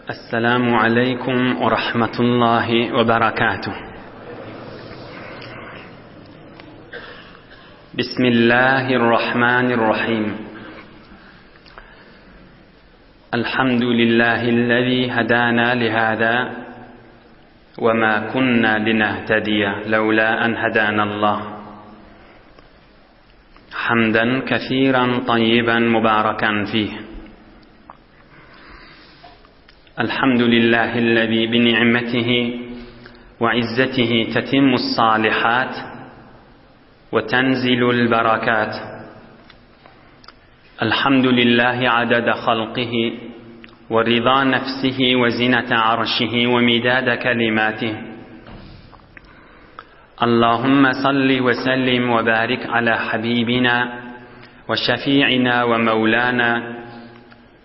السلام عليكم ورحمة الله وبركاته. بسم الله الرحمن الرحيم. الحمد لله الذي هدانا لهذا وما كنا لنهتدي لولا أن هدانا الله. حمدا كثيرا طيبا مباركا فيه. الحمد لله الذي بنعمته وعزته تتم الصالحات وتنزل البركات. الحمد لله عدد خلقه ورضا نفسه وزنة عرشه ومداد كلماته. اللهم صل وسلم وبارك على حبيبنا وشفيعنا ومولانا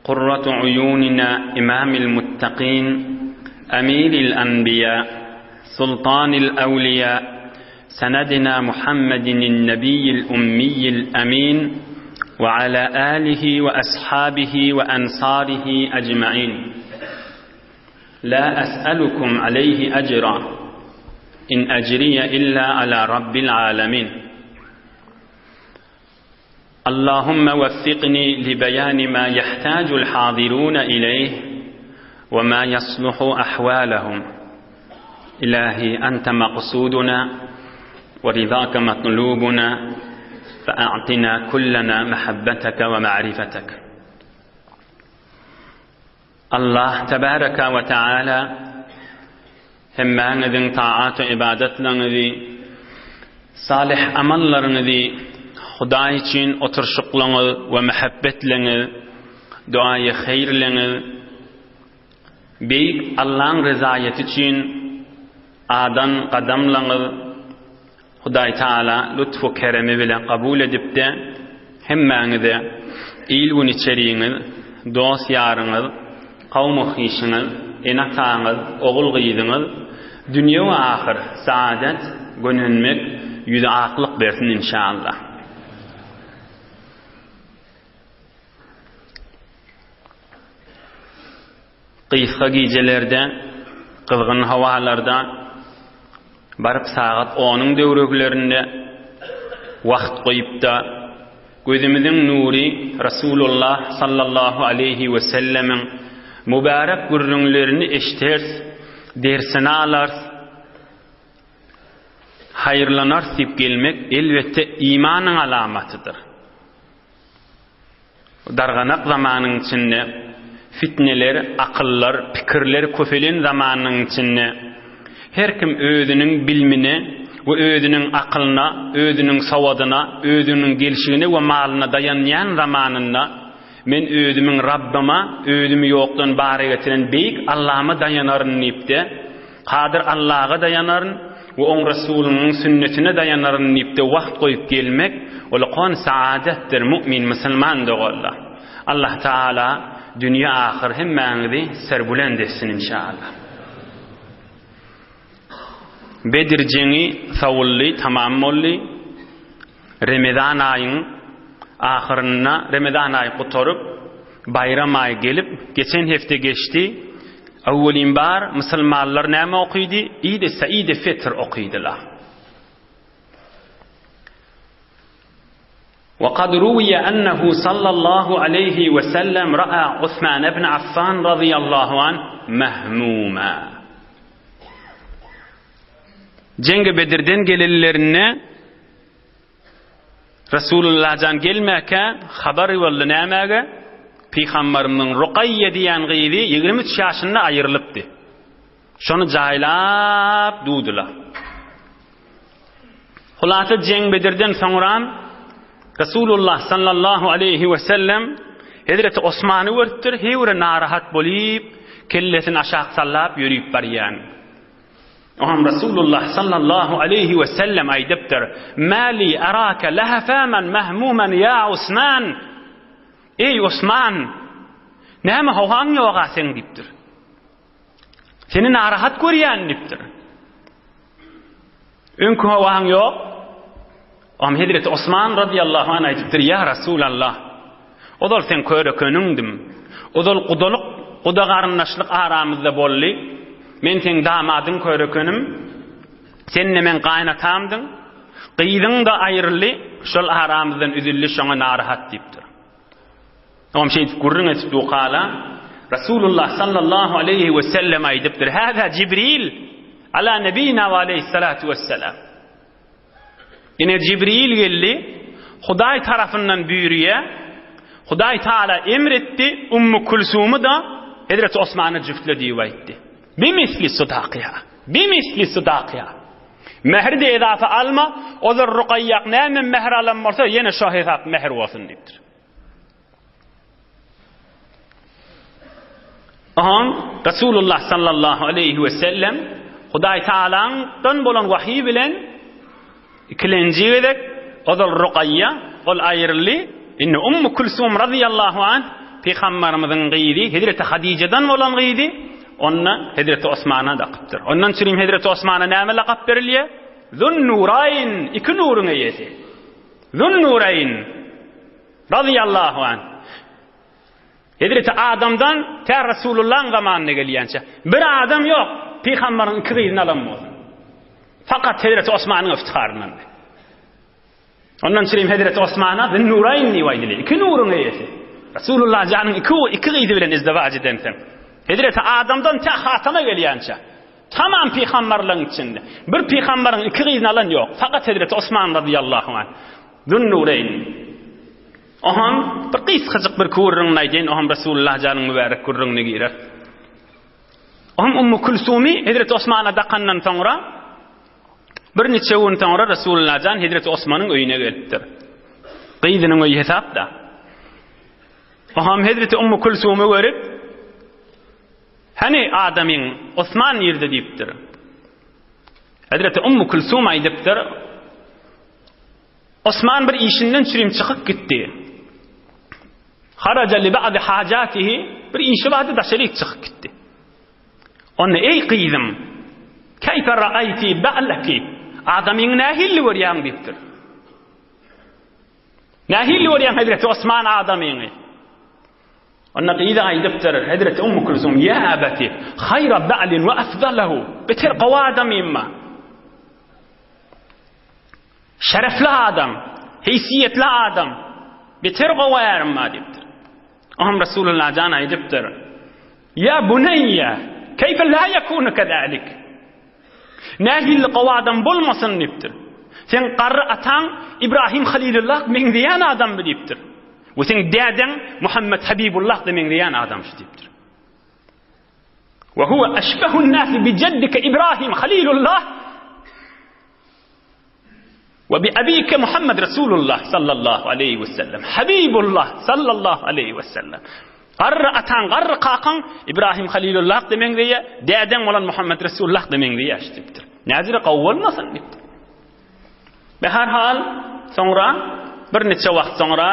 قرة عيوننا إمام المتقين أمير الأنبياء سلطان الأولياء سندنا محمد النبي الأمي الأمين وعلى آله وأصحابه وأنصاره أجمعين. لا أسألكم عليه أجرا إن أجري إلا على رب العالمين. اللهم وفقني لبيان ما يحتاج الحاضرون إليه وما يصلح أحوالهم. إلهي أنت مقصودنا ورضاك مطلوبنا، فأعطنا كلنا محبتك ومعرفتك. الله تبارك وتعالى همّان طاعات عبادتنا صالح أملنا Xuday için oturşuqlaňyz we muhabbetleňiz, duaýy haýrleňiz. Beýik Allahyň ryzaýaty üçin adan gadamlaňyz. Xuday Taala lütfu keremi bilen kabul edipde hemmäňize iyil gün içeriňiz, dost ýaryňyz, kawmy hyşyňyz, enataňyz, ogul gyýdyňyz dünýä we ahir saadet, gönenmek, ýüze aklyk bersin inşallah. Kıyıkka gijelerde, kızgın havalarda, barıp saat 10'ın döwreklerinde wagt koyup da gözümizin nuri Rasulullah sallallahu aleyhi ve sellemin mübarek gürrünlerini eşiters, dersini alars, hayırlanar sip gelmek elbette imanın alamatıdır. Darganak zamanın içinde fitneler, akıllar, pikirler köfelen zamanının içinde her kim özünün bilmine ve özünün akılına, özünün savadına, özünün gelişine ve malına dayanyan zamanında men özümün Rabbima, özümü yoktan bari getiren beyik Allah'ıma dayanarın nipte, kadir Allah'a dayanarın ve on Resulünün sünnetine dayanarın nipte vakt koyup gelmek, olukon saadettir mümin, Müslüman doğallah. Allah Teala dünya ahir hemmäňizi serbulend etsin inşallah. Bedir jeňi sawully tamam bolly. Ramazan aýynyň ahyryna Ramazan aýy gutorup bayram aýy gelip geçen hefte geçti. Awwelin bar musulmanlar näme okuýdy? Eid Said Fitr okuýdylar. وقد روي أنه صلى الله عليه وسلم رأى عثمان بن عفان رضي الله عنه مهموما. Cengi Bedir'den gelirlerine Resulullah'dan gelmeke haber yollu nämäge? Peygamberimiň Ruqayya diýen gyzy 23 ýaşynda aýrylypdy. Şonu jaýlap duýdylar. Hulasa Cengi Bedir'den soňra Rasulullah sallallahu aleyhi ve sellem Hazreti Osman'ı görüpdir, hewre narahat bolýup, kellesini aşağı sallap ýörüp barýan. Oňam Rasulullah sallallahu aleyhi ve sellem aýdypdyr: "Mali araka lahafaman mahmuman ya Osman." Ey Osman, näme howaň ýoga sen diýipdir. Seni narahat görýän diýipdir. Öňkü howaň ýok. Am Hazreti Osman radıyallahu anh ayıptır, ya Resulallah, odal sen köre könündüm, odal kudalık Huda garyndaşlyk aramyzda bolly. Men sen damadyň körekenim. Sen men gaýnatamdyň. Gyýdyň da aýrly, şol aramyzdan üzülli şoňa narahat diýipdir. Oňam şeýdip gurrun etdi qala. Rasulullah sallallahu aleyhi ve sellem aýdypdyr. Hada Jibril ala nebiyina ve aleyhissalatu vesselam. Yine Jibril geldi. Hudaý tarafından büýrüye. Hudaý Taala emretti. Ummu Kulsum'u da Hazreti Osman'a jüftlediği aýtdy. Bimisli sudaqiya. Mehr de edafa alma, ozur Ruqayyak nämen mehr alan bolsa yine şo hesap mehr bolsun diýipdir. Aham Rasulullah sallallahu aleyhi ve sellem Hudaý Taala'dan bolan wahy bilen ikilenji edek ozur Ruqayya ol aýrly inne Ummu Kulsum radiyallahu an Peygamberimizin gyýdy Hazreti Hadije'dan bolan gyýdy. Onna Hazreti Osman'a da qıptır. Ondan süreyim Hazreti Osman'a näme laqap berilýär? Zunnurayn, iki nurun eýesi. Zunnurayn radiyallahu an. Hazreti Adam'dan ta Resulullah'ın zamanına gelýänçe bir adam ýok, Peýgamberiň iki gyzyny alanmady. Fakat Hazreti Osman'ın iftiharından. Ondan süreyim Hazreti Osman'a Zunnurayn diýilýär. İki nurun eýesi. Resulullah janyň iki gyzy bilen izdivaj edensen. Hazreti Adam'dan ta Hatama gelýänçe tamam peýgamberliň içinde bir peýgamberiň iki gyzyny alan ýok. Fakat Hazreti Osman radiyallahu anh. Zunnurayn. Aham bir qysgaçyk bir kurrun aýdyn, aham Resulullah janyň mübarek kurruny girer. Aham Ummu Kulsumi Hazreti Osman'a daqandan soňra bir neçe gün soňra Resulullah jan Hazreti Osman'yň öýüne gelipdir. Gyzynyň öýü hesapda. Aham Hazreti Ummu Kulsum'u görüp hani Adam'ın Osman yerde deyiptir. Hazreti Ummu Kulsum aýdypdyr. Osman bir işinden çürüm çıkıp gitti. Haraca li ba'di hajatihi bir işi vardı da şerik çıkıp gitti. Onu ey kıydım. Kayfa ra'ayti ba'laki? Adam'ın nahilli görýän deyipdir. Nahilli görýän Hazreti Osman Adam'ın. Ona qıyda aýdypdyr Hazreti Ummu Kulsum ya abati hayra ba'lin ve afdalahu beter qawadam imma. Şerefli adam, heysiyetli adam beter qawarma dipdir. Aham Resulullah jan aýdypdyr. Ya bunayya kayfa la yakunu kadalik? Nahil qawadam bolmasyn dipdir. Sen qarry ataň İbrahim Halilullah men diýen adam dipdir. Ve sen däden Muhammed Habibullah demen diýen adam şu dipdir. Ve huwa ashbahun nas bi jaddika İbrahim Halilullah ve bi abika Muhammed Resulullah sallallahu aleyhi ve sellem. Habibullah sallallahu aleyhi ve sellem. Qarry ataň qarry qakan İbrahim Halilullah demen diýe, däden bolan Muhammed Resulullah demen diýe şu dipdir. Näzire gowulmasyn dipdir. Be her hal soňra bir neçe wagt soňra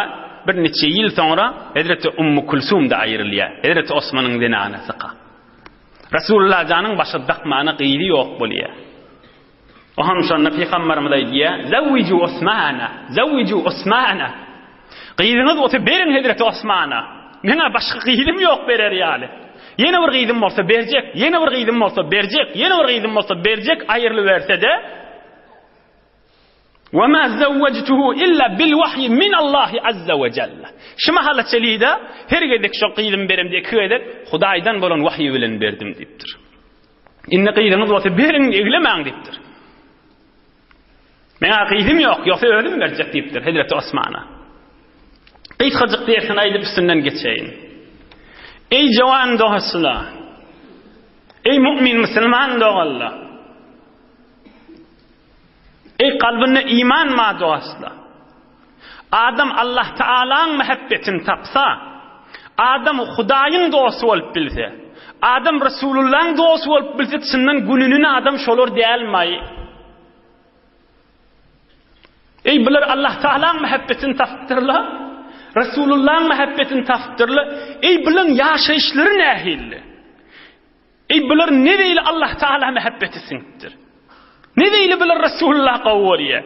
bir neçe ýyl soňra Hazreti Ummu Kulsum da aýrylýar. Hazreti Osmanyň denanasy qa. Resulullah janyň başy daqmany gyýdy ýok bolýar. Oham şonda Peýgamberimiz aýdýar: "Zawwiju Osmana." Gyýdyňyz oty berin Hazreti Osmana. Meňe başga gyýdym ýok berer ýaly. Ýene bir gyýdym bolsa berjek, ýene bir gyýdym bolsa berjek, ýene bir gyýdym bolsa berjek aýrly berse-de وما زوجته إلا بالوحي من الله عز وجل. Şima halat çelide her gedek şo gyýdym berim diýip köýdek Hudaýdan bolan wahyi bilen berdim diýipdir. Inne gyýdyňyz bolsa berin eglemäň diýipdir. Meňe gyýdym ýok, ýoksa ölüm berjek diýipdir Hazreti Osman'a. Gysgaçyk diýersen aýdyp üstünden geçeýin. Ey jawan dostlar, ey mu'min musulman dogallar, ey kalbinde iman ma dostlar. Adam Allah Taala'nın muhabbetini tapsa, adam Hudaýyň dostu bolup bilse, adam Resulullah'ın dostu bolup bilse, çyndan gününi adam şolar diýelmäý. Ey bular Allah Taala'nın muhabbetini tapdyrlar, Resulullah'ın muhabbetini tapdyrlar. Ey bular ýaşaýyşlary nähilli. Ey bular nebeýle Allah Taala muhabbeti siňipdir. Ne diýili bilen Resulullah gowwalýa?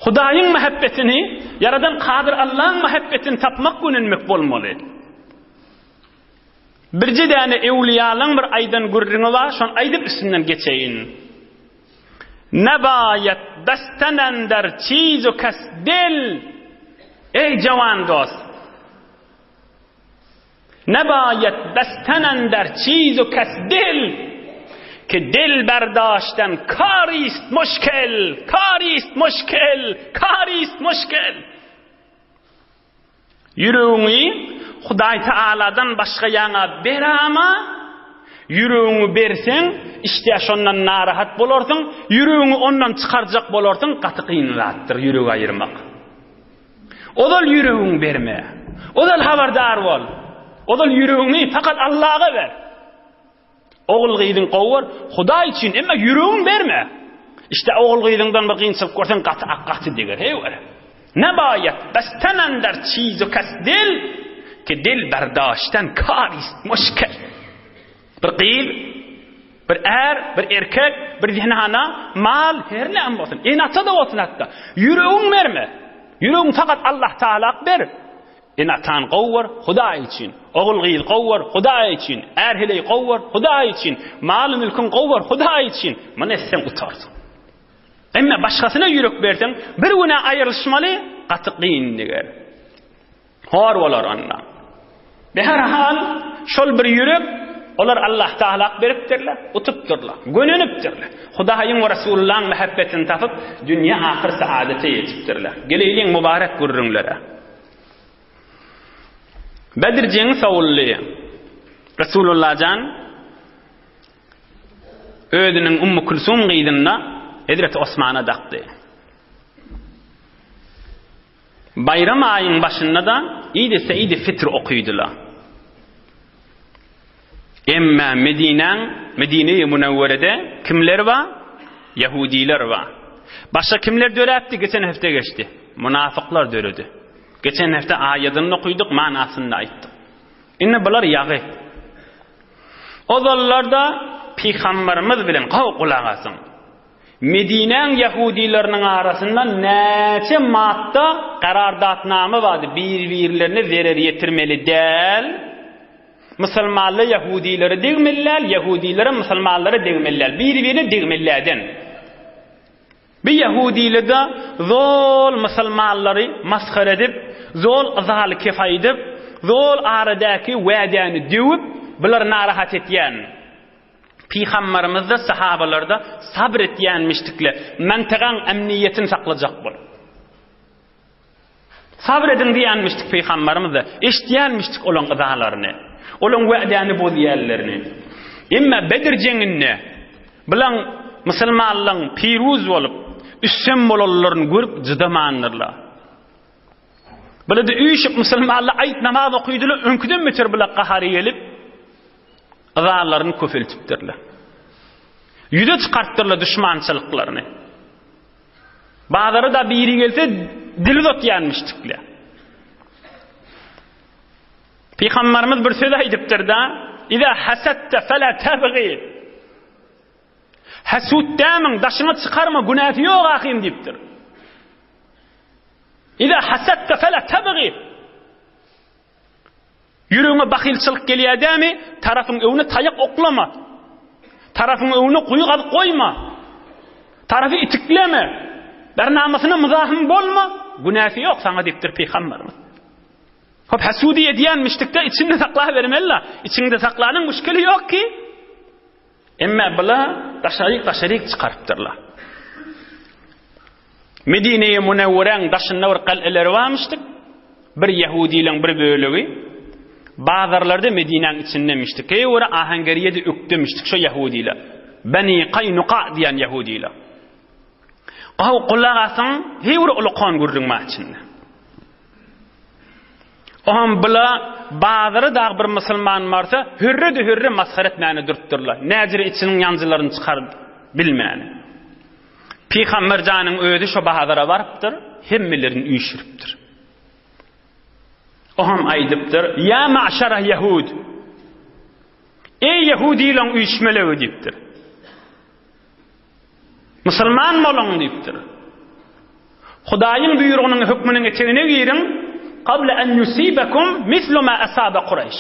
Hudaýyň muhabbetini Yaradan Kadir Allah'ın muhabbetini tapmak gününmek bolmalı. Birce däne evliyalyň bir aydan gurrüňi bar, şon aýdyp üstünden geçeýin. Nebayet destenen der çiz o kes dil. Ey cavan dost. Nebayet destenen der çiz o kes dil. Ki dil berdaşten karist müşkel, karist müşkel, karist müşkel. Yüreğini Hudaý Taala'dan başga ýaňa berama, yüreğini bersen, işte şondan narahat bolarsyň, yüreğini ondan çykarjak bolarsyň, gaty kynlatdyr yüreği aýyrmak. Odal yüreğini berme. Odal habardar bol. Odal yüreğini fakat Allah'a ver. Oğul gyýdyň gowar Hudaý üçin, emma yüreğini berme. İşte oğul gyýdyňdan bir gynçylyk görsen gaty diger. Heýwer. Nebayet bestenen der çizu kasdil ki dil berdaştan karist müşkel. Bir qiyl, bir bir erkek, bir zinhana, mal, her ne bolsun. Enata da bolsun hatta. Yüreğin verme. Yüreğin fakat Allah Taala ber. Enatan gowar Hudaý üçin. Oğul gyýl gowar Hudaý üçin. Hiley gowar Hudaý üçin. Mal mülkün gowar Hudaý üçin. Mana sen utarsın. Emma başkasına yürek bersen, bir güne ayrılışmalı, gaty qyyn diger. Hor bolar onda. Her hal şol bir yürek, olar Allah Taala beripdirler, utupdirler, gönenipdirler. Hudaýyň we Rasulullahyň muhabbetini tapyp, dünýä ahir saadete ýetipdirler. Geleýin mübarek gurrunlara. Bedir jeňi sowully. Rasulullah jan ödüniň Ummu Kulsum gyýdynda Hazreti Osman'a daqdy. Bayram ayının başında da Eid-i Fitr okuydular. Emma Medine-i Munawware'de kimler var? Yahudiler var. Başka kimler döräpdi? Geçen hafta geçti. Münafıklar döredi. Geçen hafta ayetini okuyduk, manasını aytdık. Inne bular yağı. O zallarda Peygamberimiz bilen kulak asın. Medine'nin Yahudilerinin arasında neçe madda qarardatname vardı. Bir-birlerine zarar yetirmeli del. Müslümanlar Yahudileri degmeliler, Yahudiler Müslümanları degmeliler. Bir-birine degmelilerden. Bir Yahudiler de zol Müslümanları maskar edip, zol azal kefa edip, zol aradaki va'dani dewip, bular narahat etyen. Peygamberimizde sahabalarda sabr etýänmişdikler. Mantagaň emniyetini saklajak bol. Sabr edin diýänmişdik Peygamberimizde. Eşdiýänmişdik olan gydalaryny. Olan wa'dany bozýanlaryny. Emma Bedir jeňinde bilen musulmanlaryň piruz bolup, üssem bolanlaryny görüp jydamandylar. Biledi üýşip musulmanlar aýt namaz okuýdylar, öňküden meter bilen gahary gelip azarlarını köfeltipdirler. Yüze çıkarttırlar düşmançılıklarını. Bazıları da biri gelse dili dotyanmıştıklar. Peygamberimiz bir söz aytıptır da İza hasatta fela tabghi. Hasuttamın daşını çıkarma, günahı yok ahim deyiptir. İza hasatta fela tabghi. Yüreğine bakilçılık geliyor adamı, tarafın önüne tayak oklama. Tarafın önüne kuyu kazık koyma. Tarafı itikleme. Bernamasına mızahım bolma. Günahı yok sana deyiptir Peygamberimiz. Hop hasudiye diyenmiştik de içinde sakla vermeliler. İçinde saklanın müşkili yok ki. Emma bula taşarik çıkarttırlar. Medine-i Munawware'nin daşında bir kal'eleri varmıştık. Bir Yahudi'nin bir bölüğü. Bazıları Medine'nin içindemiştik. Orada Ahangariye'de öktümiştik şu Yahudiler. Bani Qaynuqa diyen Yahudiler. Kulak asın, heyvur ulukan gördün ma içinde. Ohan bula bazıları da bir Müslüman varsa hürre mazhar etmeyeni dürttürler. Necir içinin yancılarını çıkar bilmeyeni. Peygamber canın ödü şu bazılara varıptır, hemmelerini üyüşürüptür. Oham aydıptır. Ya ma'şara Yahud. Ey Yahudiyle uyuşmelevi deyiptir. Müslüman mı olun deyiptir. Hudaýyň buyrugnyň hükmüne geçene girin qabla an yusibakum mislu ma asaba Qurayş.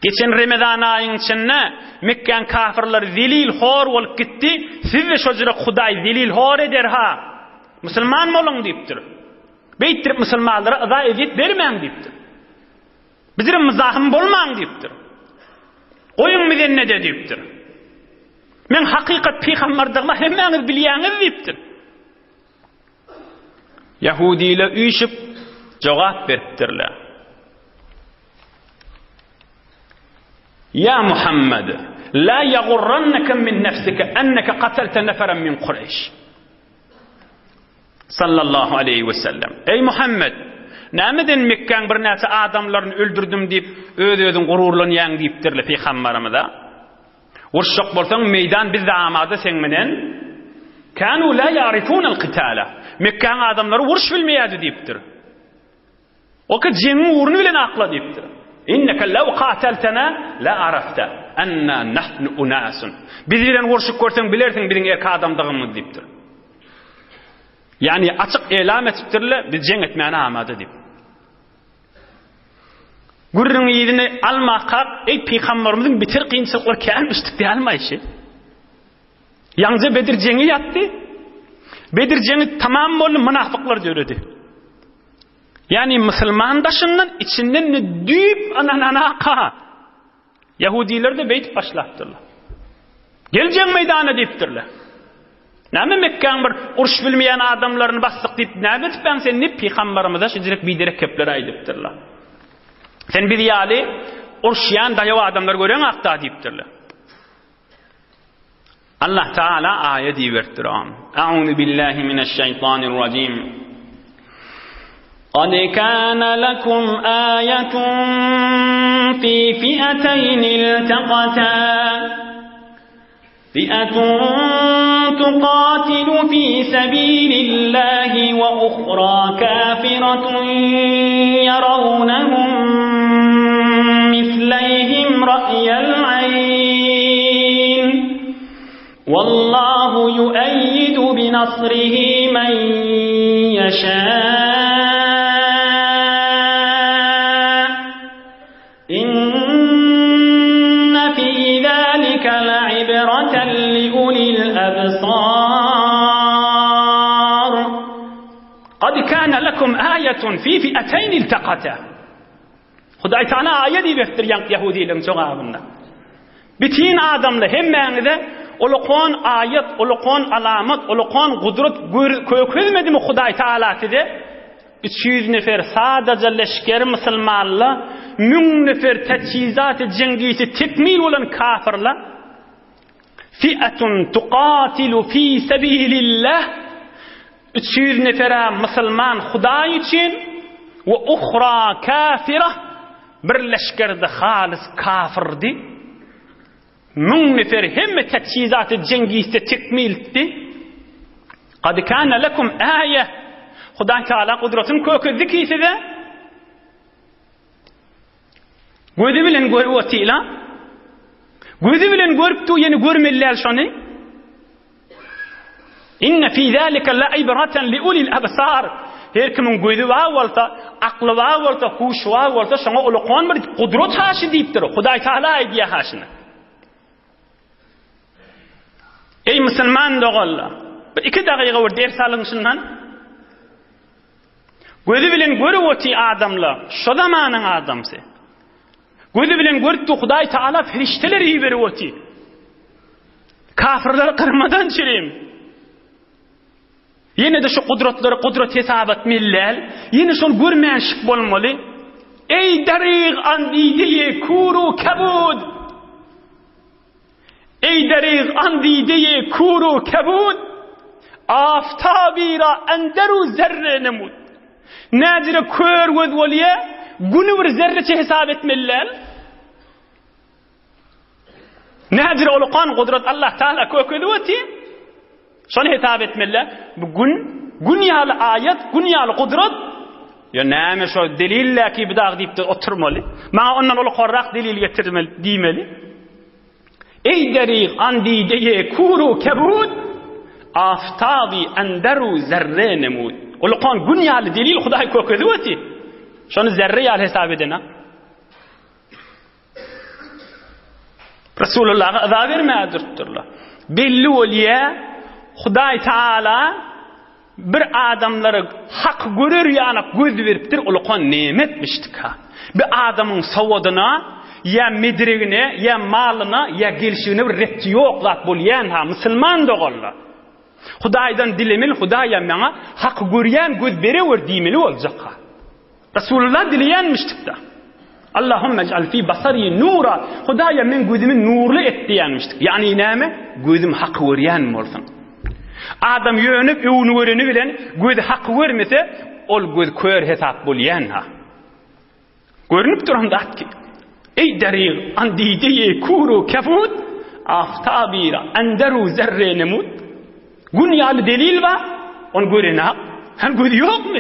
Geçen Ramazan aýynyň içinde Mekke kafirler zelil hor bolup gitdi. Siz de şojura Hudaý zelil hor eder ha. Musulman bolun diýipdir. Beýtirip musulmanlara aza edip bermeň diýipdir. Bizim mizahym bolmaň diýipdir. Goýun bilen ne diýipdir. Men hakykat peýgamberdigime hemmeňiz bilýäňiz diýipdir. Yahudiler üýşüp jogap beripdirler. Ya Muhammed, la yaghurrannaka min nafsika annaka qatalta nafaran min Quraysh. Sallallahu aleyhi ve sellem. Ey Muhammed, nämeden Mekkeň bir näçe adamlaryny öldürdüm diýip öz-özüň gururlanýan diýipdirler peýgamberimize. Urşak bolsaň meýdan bizde amada sen menen. Kanu la ya'rifuna al-qitala. Mekkeň adamlary uruş bilmeýärdi diýipdir. O ki jeňiň uruny bilen akla diýipdir. İnneke law qataltana la arafta anna nahnu unasun. Biz bilen urşuk görseň bilersiň biziň erki adamdygymyz diýipdir. Yani açık elam etipdirler, biz jeň etmäne amada diýip. Gurrun ýerini almaka, ey peýgamberimiziň bitir kynçylyklary kelmişdik diýe almaýşy. Ýalňy Bedir jeňi ýatdy. Bedir jeňi tamam bolup münafıklar jöýredi. Yani musulmandaşyndan içinden düýüp ananaka. Yahudiler de beýtip başlapdylar. Geljeň meýdana diýipdirler. Näme Mekkeň bir uruş bilmeýän adamlaryny basdyk diýip näme ben seni peýgamberimize şeýle biderek kepler aýdypdyrlar. Sen bir ýaly uruşýan daýaw adamlar gören akta diýipdirler. Allah Teala ayet diýipdir. A'ûzu billahi mineşşeytanirracim. قد كان لكم آية في فئتين التقتا فئة تقاتل في سبيل الله وأخرى كافرة يرونهم مثليهم رأي العين والله يؤيد بنصره من يشاء لعبرة لأولي الأبصار قد كان لكم آية في فئتين التقتا Hudaý Taala aýet diýipdir Yahudilerin jogabynda. Bitin adamlar hemmeňize ulukon ayet, ulukon alamat, ulukon gudret kökülmedimi Hudaý Taala tide? 300 nefer sadece leşker musulmanlar, 1000 nefer teçhizat-ı cengiyeti tekmil olan kafirler. Fi'atun tuqatilu fi sabilillah 300 nefere musulman Hudaý için ve ukhra kafira bir leşkerde halis kafirdi. 1000 nefer hem teçhizat-ı cengiyeti tekmil etti. Kad kana lekum ayet Hudaý Taala kudretini köküzdiki size. Gözi bilen görüwetila. Gözi bilen görüpdi ýene görmeller şonu. Inne fi zalika la'ibratan li ulil absar. Her kimin gözi var bolsa, akly var bolsa, huş var bolsa, şoňa ulukon bir kudret haşy diýipdir. Hudaý Taala aýdýar haşyny. Ey musulman dogalla, bir 2 dagyga bir ders alyňşyndan. Gözi bilen görüweti adamlar, şo zamanyň adamsy. Gözi bilen görüpdi Hudaý Taala ferişteleri berýärdi. Kafirler kırmadan çirim. Yine de şu kudretleri kudret hesap etmeliler. Yine şol görmeýän şık bolmaly. Ey dariq andideye kuru kabud. Ey dariq andideye kuru kabud. Aftabira enderu zerre nemut. Nazire kör göz bolýa, günü bir zerreçe hesap etmeliler. Nazire ulukan kudret Allah Teala köküdüweti. Şonu hesap etmeliler. Bu günyalı ayet, günyalı kudret. Ya näme şo deliller ki bir dag diýip oturmaly. Maňa ondan ulukanrak delil getirmeli diýmeli. Ey deriq andideye kuru kabud. aftabi enderu zerre nemud. Ulukan gün yalı delil Huday kökedi öti. Şonu zerre yal hesap edene. Resulullah'a azab vermeydirtirler. Belli oluyor Huday Teala bir adamları hak görür yani göz veriptir ulukan nimetmiştik ha. Bir adamın savadına ya medregine ya malına ya gelişine bir retti yok zat bolyan ha Müslüman doğalla. Hudaydan dilemil Hudaya bana hak görýän göz berewer diýmeli boljak ha. Resulullah dileýänmişdik da. Allahümme ec'al fi basari nura. Hudaya men gözümü nurlu et diýenmişdik. Yani näme? Gözüm hak görýän bolsun. Adam yönüp öwünü göreni bilen göz hak görmese ol göz kör hesap bolýan ha. Görünüp duranda atki. Ey deri andide kuru kafut aftabira enderu zerre nemut. Gün yalı delil var. On görene ha. Han göz yok mu?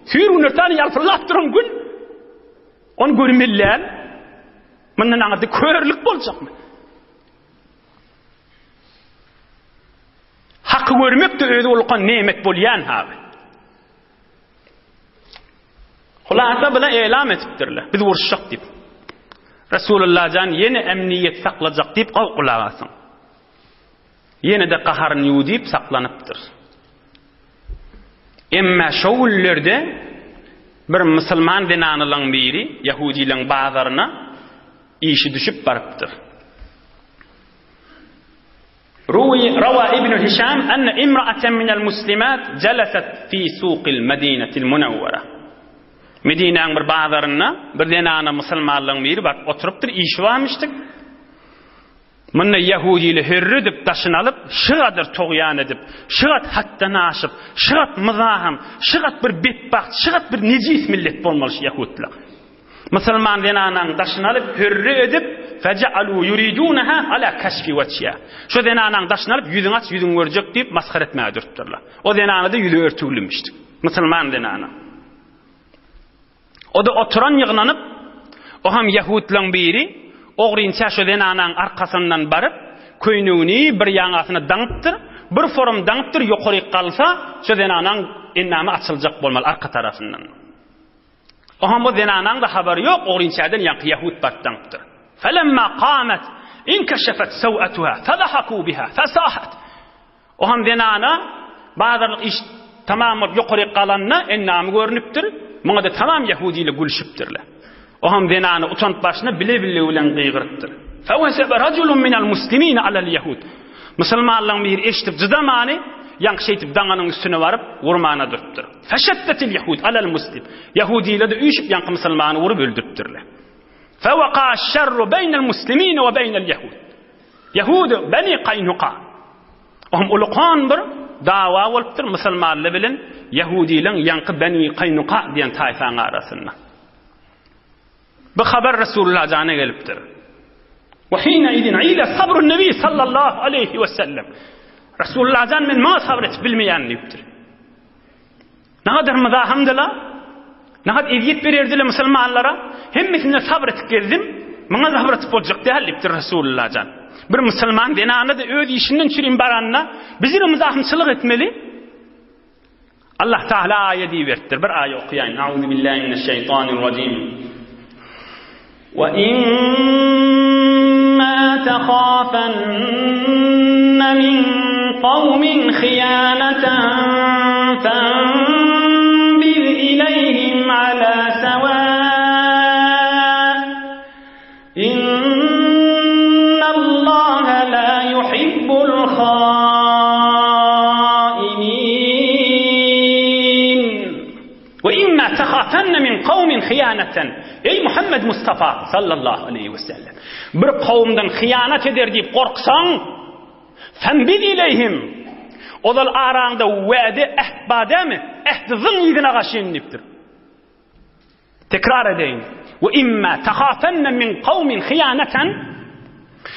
Sür nurtani yal fırlat duran gün. On görmeliler. Menden anladı körlük bolacak mı? Hakkı görmek de öyle olkan nimet bolyan abi. Hulasa bile elam etiptirler. Biz vuruşacak deyip. Resulullah can yeni emniyet saklayacak deyip kulağasın. Yine de kaharını yudip saklanıptır. Emme şoğullerde bir Müslüman dinanılan biri Yahudilerin bazılarına işi düşüp barıptır. روى ابن هشام أن امرأة من المسلمات جلست في سوق المدينة المنورة. Medine'nin bir bazarına bir denana Müslümanlığın biri bak oturuptur işi varmıştık. Mınna Yahudiyle hürrü dip taşın alıp şıgadır toğyan edip şıgat hattan aşıp şıgat mızahım şıgat bir bitbaht şıgat bir necis millet bolmalı Yahudiler. Müslüman denanın taşın alıp hürrü edip fecealu yuridunaha ala kashfi wajhiha. Şu denanın taşın alıp yüzün aç yüzün görecek deyip maskara etmeye dürttürler. O denanı da yüzü örtülmüştü. Müslüman denanı. O da oturan yığınanıp o ham Yahudilerin biri oğrinça şu denanın arkasından barıp köynüğünü bir yanasına danıptır. Bir forum danıptır yukarı kalsa şu denanın innamı açılacak bolmalı arka tarafından. O ham bu denanın da haberi yok oğrinçadan yankı Yahud battanıptır. Felemma qamet inkashafat sawatuha fadahaku biha fasahat. O ham denana bazı iş tamamı yukarı kalanına innamı görünüptür. Buna da tamam Yahudi ile gülüşüptürler. O ham denanı utanıp başına bile bile ulan kıygırıptır. Fevesebe raculun minel muslimin alel Yahud. Müslümanlığın bir eşitip zıdamanı yank şeytip dananın üstüne varıp vurmana dürttür. Feşeddetil Yahud alel muslim. Yahudi ile de üşüp yank Müslümanı vurup öldürttürler. Fevaka şerru beynel muslimin ve beynel Yahud. Yahudu beni Qaynuqa. O ham ulukan bir dava oluptur Müslümanlı bilin Yahudilerin yankı beni Qaynuqa diyen tayfanın arasında. Bu haber Resulullah canı geliptir. Ve hine idin ile sabrun nebi sallallahu aleyhi ve sellem. Resulullah can men ma sabret bilmeyen deyiptir. Ne kadar müdahamdılar, ne kadar eziyet verirdiler Müslümanlara. Hemmesine sabret geldim, bana sabret olacak deyiptir Resulullah can. Bir Müslüman denanı da öz işinden çürüyün baranına bizim müdahımçılık etmeli. Allah Teala ayeti vertir. Bir ayet okuyayım. Euzubillahimineşşeytanirracim. وَإِمَّا تَخَافَنَّ مِنْ قَوْمٍ خِيَانَةً فَانبِذْ إِلَيْهِمْ عَلَى سَوَاءٍ إِنَّ اللَّهَ لَا يُحِبُّ الْخَائِنِينَ وَإِمَّا تَخَافَنَّ مِنْ قَوْمٍ خِيَانَةً Ey Muhammed Mustafa sallallahu aleyhi ve sellem bir kavimden hıyanet eder deyip korksan fenbid ileyhim odal aranda vade ehbade mi ehdizin yidine kaşın deyiptir. Tekrar edeyim. Ve imma tehafenne min kavmin hıyaneten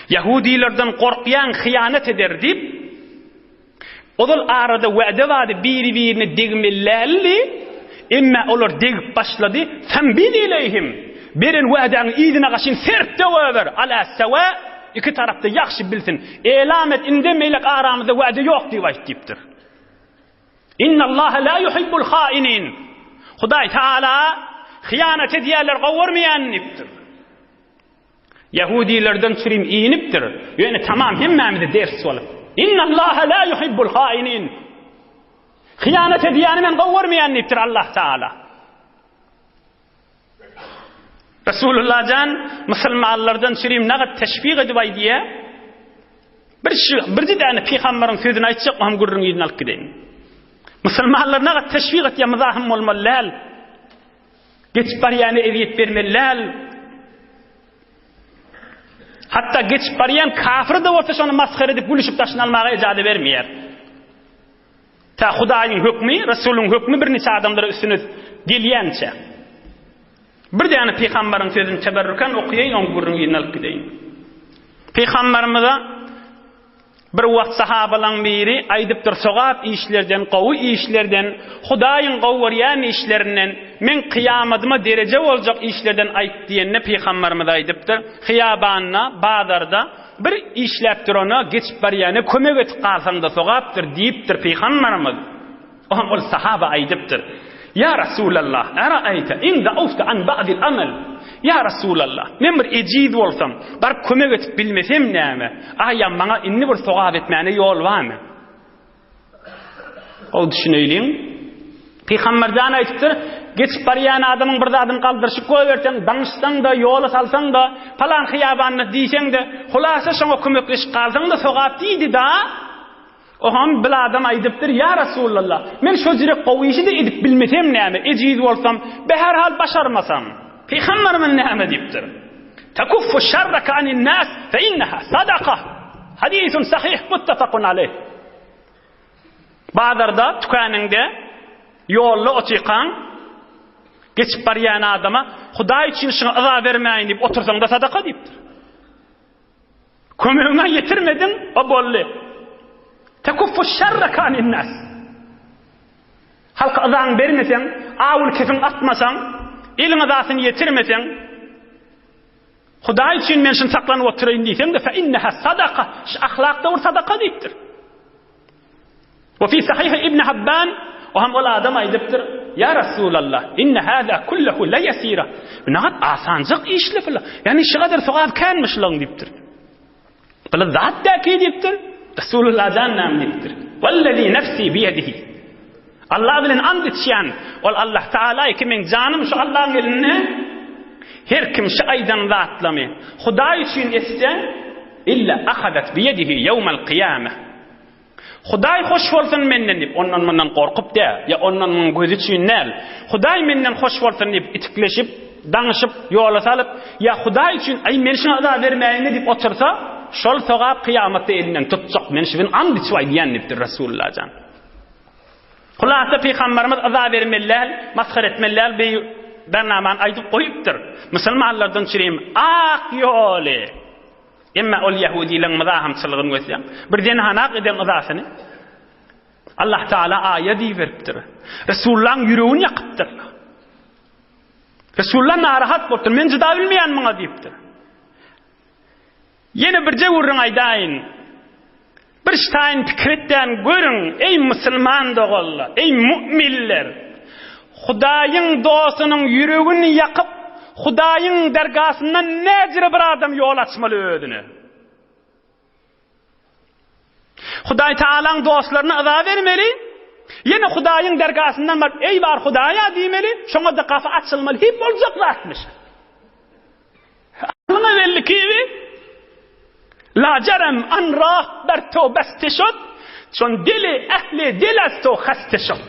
Yahudilerden korkyan hıyanet eder deyip odal arada vade vade birini degmellerli İmme olur degip başladı. Fenbid ileyhim. Birin vadan idine kaşın sert devaver. Ala seva iki tarafda yaxşı bilsin. Elam et indemeylek aramızda va'de yok diye aytdypdyr. İnnallaha la yuhibbul hainin. Hudaý Taala hıyanet ediýärler gowurmaýan dipdir. Yahudilerden çürüm iýinipdir. Ýöne tamam hemmämize ders bolup. İnnallaha la yuhibbul hainin. Hıyanet ediýäni men gowurmaýan dipdir Allah Taala. Resulullah can musulmanlardan çürüm nagat teşbih edip aýdýa. Bir däne peýgamberiň sözüni aýtjak, hem gurrun ýerine alyp gideň. Musulmanlar nagat teşbih etýär mazahym bolmalylar. Geçip barýany eziýet bermeliler. Hatta geçip barýan kafir de bolsa şonu maskara edip gülüşip taşynalmaga ijady bermeýär. Ta Hudaýyň hükmi, Resuluň hükmi bir neçe adamlara üstüne gelýänçe. Bir däne peýgamberiň sözüni teberrüken okuýaýyn, onu gurrun ýerine alyp gideň. Peýgamberimize bir wagt sahabalardan biri aýdypdyr, sogap işlerden, gowy işlerden, Hudaýyň gowurýan işlerinden men kıyamadyma derece boljak işlerden aýt diýende peýgamberimiz aýdypdyr. Hiýabanna, bazarda bir işläpdir onu, geçip barýany kömek etip galsaňda sogapdyr diýipdir peýgamberimiz. Ol sahaba aýdypdyr. Ya Resulallah, araýta in da'ufta an ba'dil amal. Ya Resulallah, men bir ejid bolsam, bar kömek etip bilmesem näme? Aýam maňa inni bir sogap etmäne ýol barmy? O düşüneýin. Peýgamberden aýtdyr, geçip barýan adamyň bir zadyny galdyryşyp goýbersen, daňyşsaň da, ýola salsaň da, falan hyýabanyny diýseň de, hulasa şoňa kömekleşip galsaň da sogap diýdi da. Oham bil adam aýdypdyr, ya Resulallah, men şo jirek gowy-işi de edip bilmesem näme? Ejid bolsam, her hal başarmasam. Peýgamberimiz näme diýipdir? Takuffu şerraka anin nas fe innaha sadaqa. Hadisun sahih muttafaqun aleyh. Bazarda tükäninde ýolly oçykan geçip barýan adama Hudaý üçin şuna azap bermäýin diýip otursaň da sadaka diýipdir. Kömegine ýetirmedin, o bolly. Takuffu şerraka anin nas. Halka azan bermeseň, awul kefin atmasaň, ilin azasyny ýetirmeseň, Hudaý üçin men şunu saklanyp oturaýyn diýseň de fe innaha sadaqa. Şu ahlakda bir sadaka diýipdir. Ve fi sahih İbn Habban o hem ol adam aýdypdyr, ya Resulallah, inna hada kulluhu la yasira. Nagat asanjyk işlepler. Yani şu kadar sogap kanmışlyň diýipdir. Bula zat däki diýipdir. Resulullah jannan diýipdir. Wallazi nafsi bi yadihi. Allah bilen and içýän, ol Allah Taala ki men janym şu Allah'ın elinde. Her kim şu aýdan zatlamy, Hudaý üçin etse, illa ahadat bi yadihi yawmal qiyamah. Hudaý hoş bolsun menden dip, ondan mendan gorkup da, ya ondan men gözü çünnäl. Hudaý menden hoş bolsun dip itikleşip, daňyşyp, ýola salyp, ya Hudaý üçin ay men şuna azap bermäýin dip otursa, şol sogap kıyamatda elinden tutjak. Men şübin and içip aýdýan dipdir Resulullah jan. Hulasa peýgamberimiz azap bermeliler, maskara etmeliler, bernaman aýdyp goýupdyr. Musulmanlardan çyrym ak ýoly. Emma ol Yahudileň mazahamçylygyny görsem, birden hanak eden azasyny Allah Taala aýat diýipdir. Resulullahyň ýüregini ýakypdyr. Resulullah narahat bolupdyr, men juda bilmeýän maňa diýipdir. Yine bir jewurun aýdaýyn. Bir ştaýyn pikretden görüň, ey musulman dogalla, ey mu'minler. Hudaýyň dostunyň ýüregini ýakyp, Hudaýyň dergasyndan näjire bir adam ýol açmaly özüne. Hudaý Taalaň dostlaryna azap bermeli. Ýene Hudaýyň dergasyndan bar, ey bar Hudaýa diýmeli, şoňa da gafa açylmaly, hep boljak zatmyş. Aňa belli kiwi? La jarem an rah ber tawbeste şod, çon dili ehli dilasto haste şod.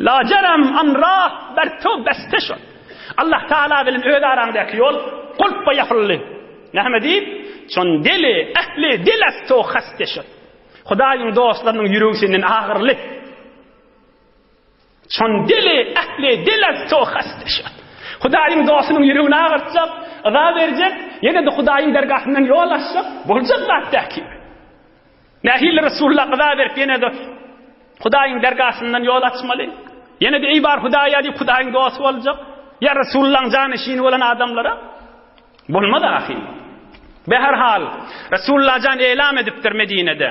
La jarem an rah ber tawbeste şod. Allah Taala bilen öz araňdaky ýol gulpa ýapyldy. Näme diýip? Çon dili ehli dilasto haste şod. Hudaýyň dostlarynyň ýüreginden agyrly. Çon dili ehli dilasto haste şod. Hudaýyň dostunyň ýüregine agyrtjak, azap berjek, ýene de Hudaýyň dergahyndan ýol açjak, boljak zatdaky. Nähil Resulullah azap berip ýene de Hudaýyň dergahyndan ýol açmaly. Ýene de ey bar Hudaýa diýip Hudaýyň dostu boljak. Ya Resulullah'ın canı şiini olan adamlara bolmadı ahi. Beherhal Resulullah can elam edipdir Medine'de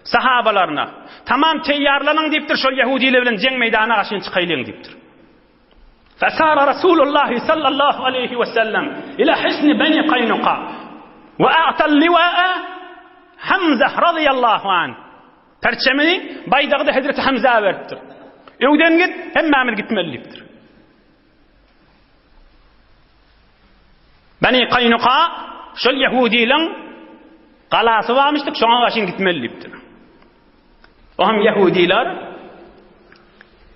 sahabalarına. Tamam teyyarlanın deyipdir şol Yahudiler bilen jeng meydana aşyn çıkaylın deyipdir. Fasara Resulullah sallallahu aleyhi ve sellem ila hisn Bani Qaynuqa ve a'tal liwa'a Hamza radıyallahu an. Perçemini baydagda Hazreti Hamza veripdir. Öwden git hemmamiz gitmeli deyipdir. Bani Qaynuqa şol Yahudilerin qalasy varmışdyk, şoňa aşyn gitmeli deyipdir. Oham Yahudiler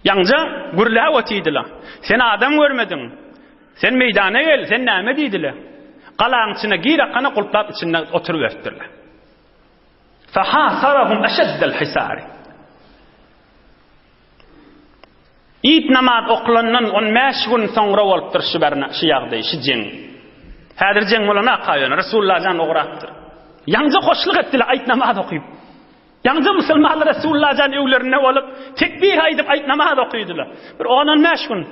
yaňja gürläp otýdylar. Sen adam görmedin. Sen meydana gel, sen näme diýdiler? Qalaň içine girakana gulplap içinde oturup berdiler. Fahasarahum ashaddal hisar. İt namaz okulandan 15 gün soňra bolupdyr şu berna şu ýagdaý, şu jeng. Häzir jeng bolana qaýan Resulullah jan ogratdyr. Yaňja hoşluk etdiler ayt namaz okuyup. Yaňja musulmanlar Resulullah jan öwlerine bolup tekbir aýdyp ayt namaz okuydylar. Bir 15 gün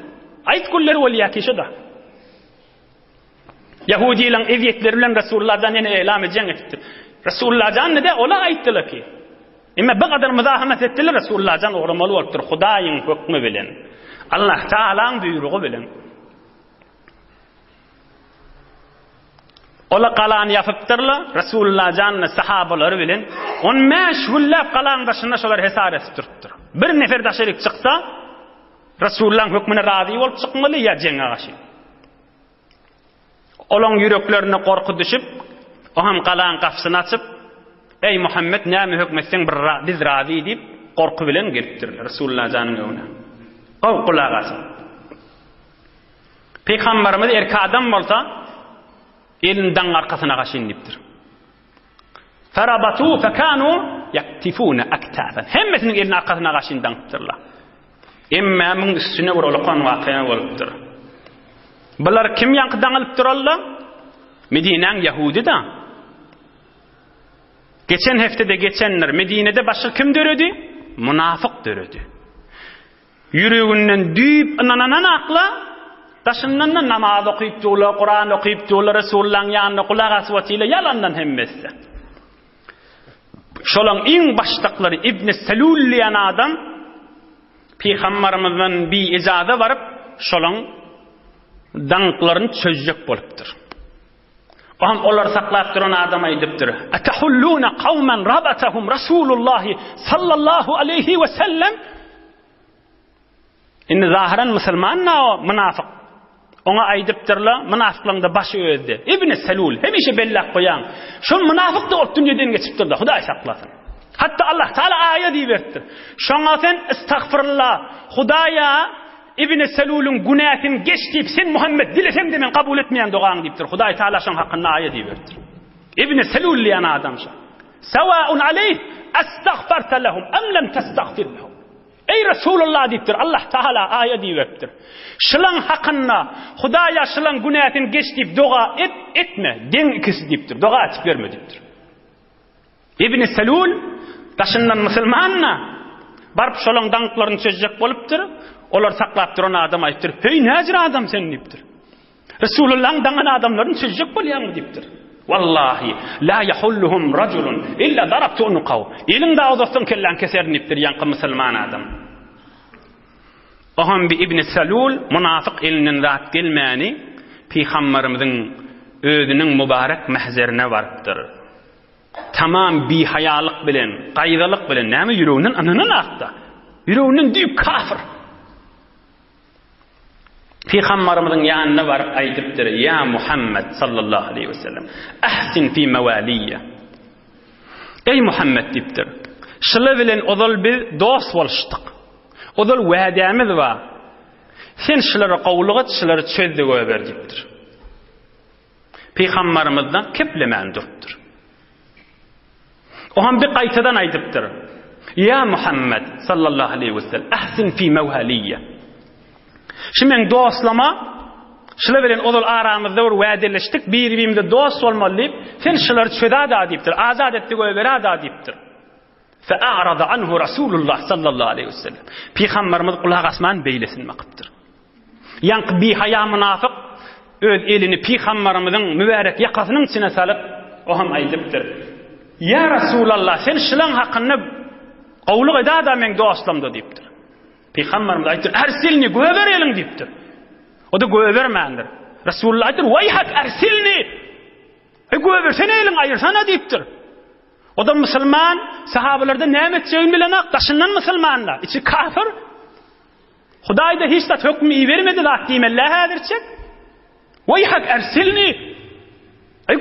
ayt kulları bolýar şuda. Yahudilerin eziýetleri bilen Resulullah jan ene elam edýän etdi. Resulullah jan ne de ola aýtdylar ki. Emma bu kadar muzahamet etdiler Resulullah jan ogramaly bolupdyr Hudaýyň hökmü bilen. Allah Taalaň buýrugy bilen. Ola qalan yapıptırlar Resulullah janna sahabalary bilen 15 güllap qalan başynda şolar hesap etip durupdyr. Bir nefer daşerik çyksa Resulullah'ın hökmüne razy bolup çykmaly ya jeng agaşy. Olaň yüreklerine korku düşüp oham qalan gapsyny açyp ey Muhammed näme hökmetseň biz razy diýip korku bilen gelipdirler Resulullah janyň öwüne. Kulak asyn. Peygamberimiz erki adam bolsa elinden arkasına kaşınıptır. Ferabatu fekanu yaktifuna aktafen. Hemmesinin elinin arkasına kaşındanıptırlar. Emma'nın üstüne vurulkan vakıya oluptur. Bunlar kim yankıdan alıptırarlar? Medine'nin Yahudi da. Geçen heftede geçenler Medine'de başka kim dörödü? Münafık dörödü. Yüreğinden düyüp ınanan akla taşından da namaz okuyup durlar, Kur'an okuyup durlar, Resulullah'ın yanına kulak asvatıyla yalandan hemmesi. Şolan en baştakları İbn Selul diyen adam Peygamberimizden bir icada varıp şolan danklarını çözecek bolupdur. Oham olar saklap duran adam aýdypdyr. Atahulluna qawman rabatahum Rasulullah sallallahu aleyhi ve sellem. Inni zahiren musulmanna o münafık. Ona aýdypdyrlar, münafıklaryň başı öýdi. İbn Selul hemişe bellak goýan. Şu münafık da ot dünýeden geçipdir da, Hudaý saklasyn. Hatta Allah Taala aýat diýberdir. Şoňa sen istagfirullah, Hudaýa İbn Selul'un günahını geçtip sen Muhammed dilesem de men kabul etmeyen duan deyipdir. Hudaý Taala şoň hakkında aýat diýberdir. İbn Selul diýen adam şo. Sawaun aleyh astagfarta lahum am lam tastagfir lahum. Ey Resulullah deyipdir. Allah Taala aýat diýberdir. Şılan hakkında Hudaýa şılan günahını geçtip dua etme. Den ikisi deyipdir. Dua etip verme deyipdir. İbn Selul taşından musulmanna barıp şolan danklaryny çözjek bolupdyr. Olar saklap duran adam aýtdyr. Hey näzir adam sen deyipdir. Resulullah'ın daňan adamlaryny çözjek bolýarmy deyipdir. Wallahi la yahulluhum rajulun illa darabtu unqaw. Elinde awzatdan kellen keser deyipdir ýanky musulman adam. Oham bi İbn Selul münafık elinden zat gelmäni Peygamberimiziň özüniň mübarek mahzerine barypdyr. Tamam bi hayalyk bilen, gaýdalyk bilen näme ýüreginden ananan akda. Ýüreginden düýüp kafir. Peygamberimizin yanına varıp aýdypdyr: "Ya Muhammed sallallahu aleyhi ve sellem, ahsin fi mawaliyya." Ey Muhammed diýipdir. Şola bilen ozal biz dost boluşdyk. Ozal wädämiz bar. Sen şolara gowlugy, şolara çözdi goýber diýipdir. Peygamberimizden keplemän durupdyr. O hem bir gaýtadan aýdypdyr: "Ya Muhammed sallallahu aleyhi ve sellem, ahsin fi mawaliyya." Şimen dostlama, şöyle bilen ozal aramızda bir wädeleşdik, bir-birimizde dost bolmaly diýip, sen şolary çöda da diýipdir, azat etdi goýbera da diýipdir. Fa'arada anhu Rasulullah sallallahu aleyhi ve sellem. Peygamberimiz kulak asman beylesin makıptır. Yank bir haya münafık öz elini Peygamberimizin mübarek yakasynyň içine salyp O hem aýdypdyr. Ya Rasulallah, sen şulan hakyny gowluk eda men dostlamdy diýipdir. Peygamberimiz aýtdyr, "Ersilni göwer eliň" diýipdir. O da göwermändir. Rasulullah aýtdyr, "Wayhak ersilni." Göwersene eliň aýyrsana diýipdir. O da musulman, sahabalarda näme etjegini bilen daşyndan musulmanlar. İçi kafir. Hudaýda hiç de hökmü bermedi zat diýmeler häzirçe. "Wayhak ersilni."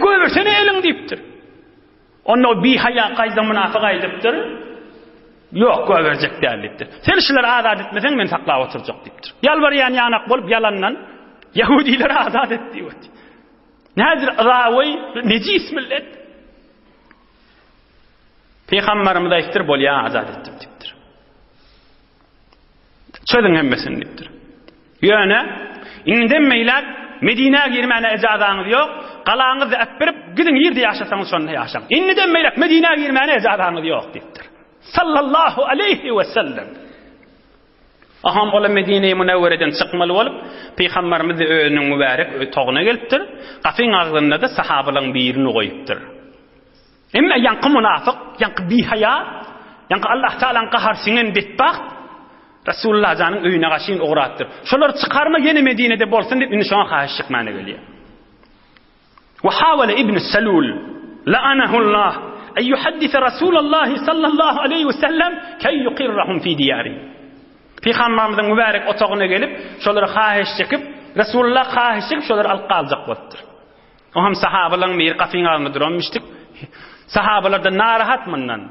Göwersene eliň diýipdir. Onu bi haya gaýda munafiq aýdypdyr. Yok, göwerjek dälipdir. Sen şular azat etmesen men saklap oturjak diýipdir. Ýalbarýan ýanak bolup yalandan Yahudiler azat etdi diýipdir. Näzir rawy nejis millet. Peygamberimiz aýtdyr, bolýa azat etdim diýipdir. Çözün hemmesini diýipdir. Ýöne inden meýlek Medinäge girmäne ejazanyz ýok. Galaňyzy äpirip gidin ýerde ýaşasaňyz şonda ýaşaň. Inniden meýlek Medinäge girmäne ejazanyz ýok diýipdir. Sallallahu aleyhi ve sellem. Aham ola Medine-i Munawwara'dan çykmaly bolup, Peygamberimiz öýüniň mübarek togyna gelipdir. Gafyň agzynda da sahabalyň birini goýupdyr. Emma ýanky munafiq, ýanky bihaya, ýanky Allah Taala'nın gaharsynyn betbaht Rasulullah janyň öýüne gaşyn ogratdyr. Şolar çykarma ýene Medine'de bolsun diýip indi şoňa haýyş çykmany gelýär. Wa hawala ibn Salul la'anahu Allah ay yuhaddisa Rasulullah sallallahu aleyhi ve sellem kay yuqirrahum fi diyari. Peygamberimizin mübarek otagyna gelip şolary haýyş çekip Rasulullah haýyş çekip şolary alyp galjak bolupdyr. O hem sahabalyň bir gafyň almy duranmışdyk. Sahabalarda narahat mundan.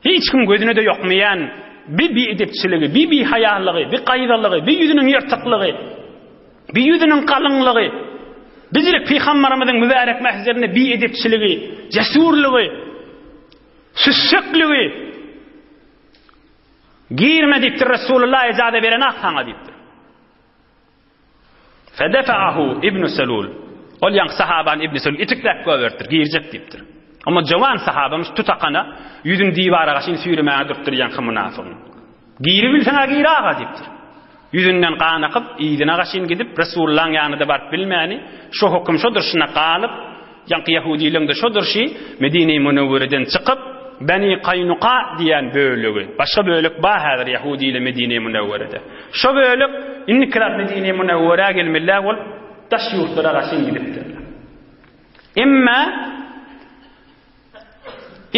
Hiç kim gözüne de ýokmaýan bir edepçiligi, bir hayalygy, bir gaýdalygy, bir ýüzüniň ýyrtyklygy, bir ýüzüniň kalynlygy, bizlik Peygamberimizin mübarek mahzerine bir edepçiligi, cesurlygy, süssekligi girme diýipdir Rasulullah ejazat beren aksaňa diýipdir. Fedafa'ahu ibn Salul. Ol ýan sahaban ibn Salul itikläp göwerdir, girjek diýipdir. Ama jawan sahabamız tutakana yüzün divara gaşyn süýremäge durupdyr ýanky munafiq. Giri bilseň agiraga diýipdir. Yüzünden kan akyp, ýygyna gaşyn gidip Rasulullah'ın ýanyna barıp bilmäni, şo hukm şodur şuna galyp, ýanky Yahudiýiň de şodur şi Medine-i Munawwara'dan çykyp Bani Qaynuqa diýen bölegi. Başga bölek bar häzir Yahudi ile Medine-i Munawwara'da. Şo bölek inni kirap Medine-i Munawwara gelmeler bolup taş ýurtlara gaşyn gidipdir. Emma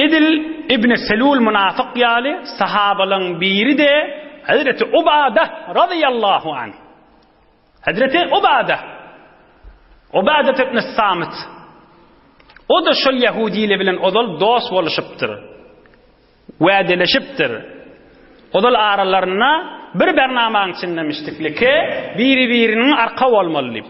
Edil ibn Salul munafiq ýaly sahabalyň biri de Hazreti Ubada radıyallahu anh. Hazreti Ubada ibn Samit. O da şol Yahudi ile bilen odal dost boluşypdyr. Wädeleşipdir. Odal aralaryna bir bernamaň çynlamışdykliki biri-biriniň arka bolmaly.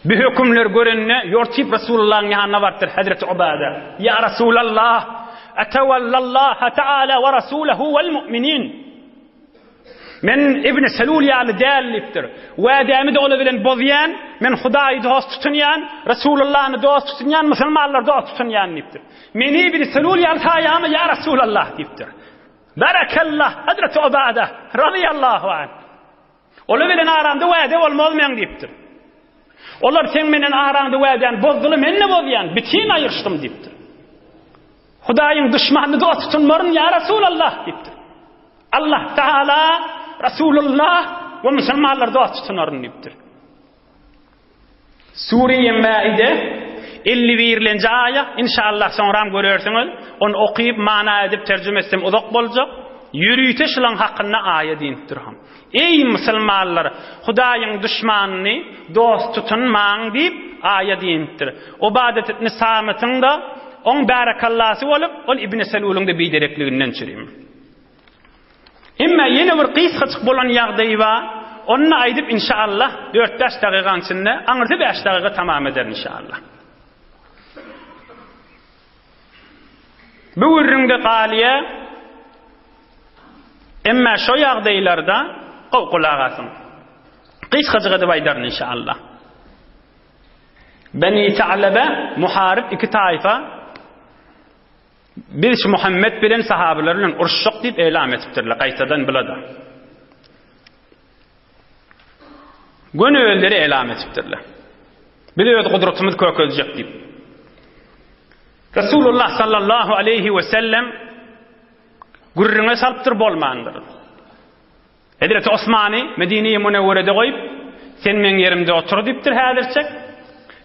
Bir hükümler görenne yortip Resulullah'ın yanına vardır Hazreti Ubada. Ya Resulallah, etevallallaha Teala ve Resuluhu vel mu'minin. Men İbn Salul ýaly dälipdir. Wädämi de ola bilen bozýan, men Hudaýy dost tutunýan, Resulullah'ny dost tutunýan, musulmanlar dost tutunýan diýipdir. Men İbn Salul ýaly taýamy ya Resulallah diýipdir. Barakallah Hazreti Ubada radıyallahu anh. Ola bilen aramda wäde bolmaýan diýipdir. Olar sen menen araňdy wäden bozduly, menne bozýan, bitin aýyrşdym diýipdir. Hudaýyň düşmanyny dost tutunmaryn ya Resulallah diýipdir. Allah Taala Rasulullah we musulmanlar dost tutunaryn diýipdir. Suriýe Maide 51-nji aýa inşallah soňram görersiňiz, onu okyp mana edip terjüme etsem uzak boljak. Yürüyte şulan hakkında ayet deyipdir ham. Ey musulmanlar, Hudaýyň düşmanyny dost tutunmaň diýip ayet deyipdir. Obadet etni samatyňda on barakallasy bolup, ol İbn Salul'un da biderekliginden çyryp. Emma ýene bir gysgaçyk bolan ýagdaý bar. Onu aýdyp inşallah 4-5 dagyga içinde, aňyrda 5 dagyga tamam eder inşallah. Bu üründe galiye emma şo ýagdaýlarda gowgulagasyn. Gysgaçyk edip aýdaryn inşallah. Bani Ta'laba muharib iki taýfa birisi Muhammed bilen sahabalar bilen uruşjak diýip elan etipdirler gaýtadan bilada. Gönölleri elan etipdirler. Bilet gudratymy kököljek diýip. Resulullah sallallahu aleyhi ve sellem gurruna salptır bolmandır. Hazreti Osman'ı Medine-i Münevvere'de koyup sen men yerimde otur diptir hazırçak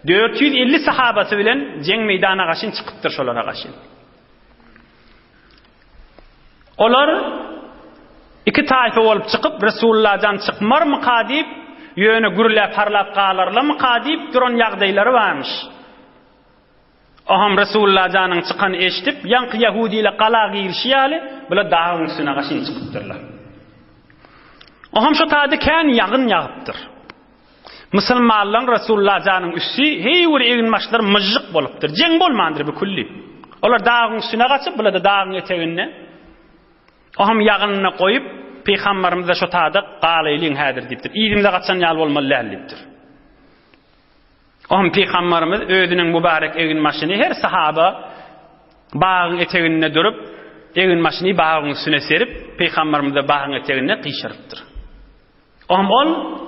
450 sahabası bilen jeng meydana gaşyn çıkıptır şolara gaşyn. Olar iki tayfa olup çıkıp Resulullah'dan çıkmar mı kadip yöne gürle parlap qalarla mı kadip duran yağdayları varmış. Aham Resulullah'dan çıkan eşitip yankı Yahudi ile qala giyilşiyali bula dağın üstüne gaşyn çıkıptırlar. Aham şu tadı kän yağın yağıptır. Müslümanlar Resulullah canın üssü heýwer egin maşlar mıjyk bolupdyr. Jeng bolmandyr bu kulli. Olar dağın üstüne gaçyp bula da dağın etegine aham yağınına koyup Peygamberimize şu tadı qalaýlyň hädir dipdir. İýdimde gaçan ýal bolmaly dipdir. Aham Peygamberimiz özüniň mübarek egin maşyny her sahaba bağın etegine durup egin maşyny bağın üstüne serip Peygamberimize bağın etegine qyşyrypdyr. Aham ol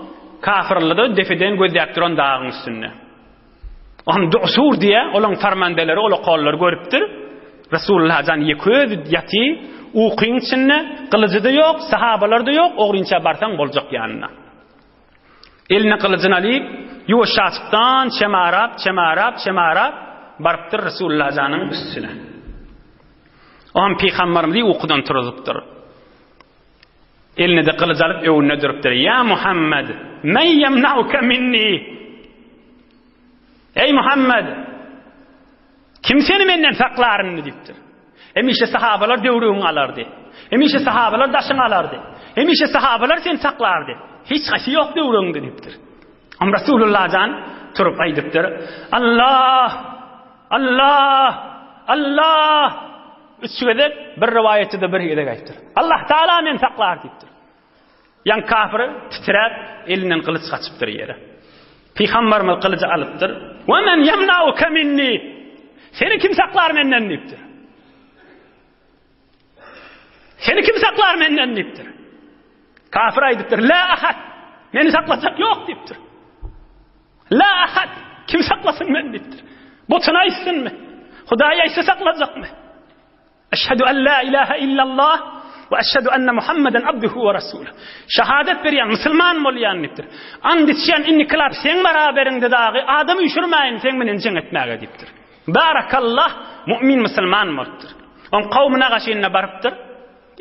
kafirlerde defeden gözlep duran dağın üstünde. Aham du'sur diye olan farmandeleri, ola qollar görüpdir. Resulullah'dan yeköz yati, uqyň içinde, kılıcı da yok, sahabalar da yok, oğrinça barsan boljak yanına. Eline kılıcını alıp, yuvaşaçıktan çemarap, barıptır Resulullah'ın üstüne. Aham Peygamberimiz uqdan turuzypdyr. Eline de kılıç alıp öwüne durupdyr. Ya Muhammed, men yemna'uka minni? Ey Muhammed, kim seni menden saklarını dipdir. Emişe sahabalar döwrüňi alardy. Emişe sahabalar daşyň alardy. Emişe sahabalar seni saklardy. Hiç gaşy ýok döwrüňde dipdir. Am Resulullah'dan turup aýdypdyr. Allah, Allah, Allah. Üçgedek bir rivayetde bir edek aýtdyr. Allah Taala men saklar dipdir. Yan kafir titrep elinden kılıç kaçıptır yere. Peygamberimiz kılıcı alıptır. Ve men yemna'uka minni? Seni kim saklar menden dipdir. Seni kim saklar menden dipdir. Kafir aýdypdyr. La ahad. Meni saklajak yok dipdir. La ahad. Kim saklasın men dipdir. Botuna aýtsinmi? Hudaýa aýtsa saklajakmy? Eşhedü en la ilahe illallah ve eşhedü enne Muhammeden abduhu ve rasuluh. Şahadet berýän musulman bolýan dipdir. And içýän inni kılap sen beraberinde dagy adamy üşürmäýin sen menen jeng etmäge dipdir. Barakallah mümin musulman bolupdyr. On kawmyna gaşyna barypdyr.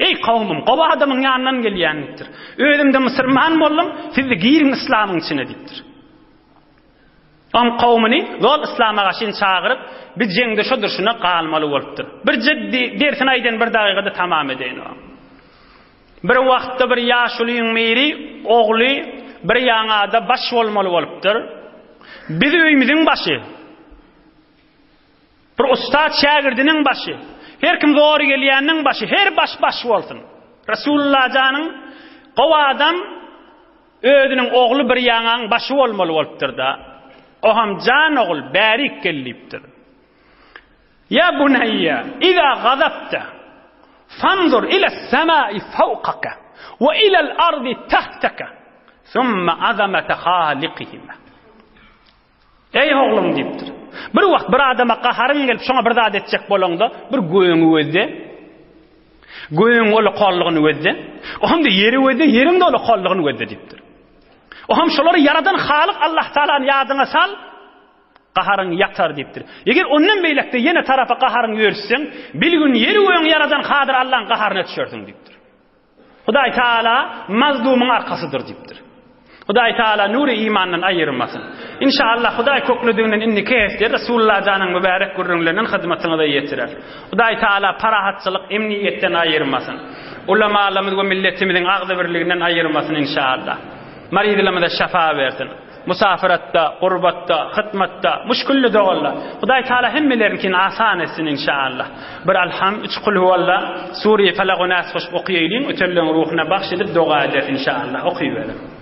Ey kawmym, gowa adamyň ýanyndan gelýän dipdir. Özüm de musulman boldum, siz de girin islamyň içine dipdir. On kawmyny zol islama gaşyn çagyryp bir jengde şodur şuna qalmaly bolupdyr. Bir jiddi dersin aýdan bir dagygada tamam edeýin. Bir wagtda bir ýaşulyň meri ogly bir ýaňada baş bolmaly bolupdyr. Biz öýümiziň başy. Bir ustad şagirdiniň başy. Her kim dogry gelýänniň başy, her baş bolsun. Resulullah janyň gowa adam özüniň ogly bir ýaňaň başy bolmaly bolupdyr da. Oham can oğul barik kelliptir. Ya bunayya, iza gazabta, fanzur ila s-samai fawqaka, ve ila l-ardi tahtaka, thumma azamata khaliqihima. Ey oğlum diptir. Bir wagt bir adama qaharyň gelip şoňa bir zat etjek bolanda, bir göýüňi özde, göýüň ola qallygyny özde, oham da yeri özde, yerim de ola qallygyny özde diptir. Oham şolary yaradan Halyk Allah Taala'nın ýadyna sal, qaharyň ýatar dipdir. Eger ondan beýlekde ýene tarafa qaharyň ýörsen, bilgün ýeri göýüň yaradan Hadyr Allah'ın qaharyna düşersiň dipdir. Hudaý Taala mazlumyň arkasydyr dipdir. Hudaý Taala nuri imandan aýyrmasyn. İnşallah Hudaý köklüdüğünden inni kesdi Resulullah janyň mübarek gurrunlarynyň hyzmatyna da ýetirer. Hudaý Taala parahatçylyk, emniýetden aýyrmasyn. Ulamalarymyz we milletimiziň agdy birliginden aýyrmasyn inşallah. Maridlerimize şafa versin. Musafiratda, qurbatda, hizmetda, müşküllü dogalla. Hudaý Taala hemmelerini asan etsin inşallah. Bir alham, üç kul huwalla, Suriye Falaq we Nas okuýaýlyň, ötelleň ruhuna bagş edip doga eder inşallah. Okuýberelim.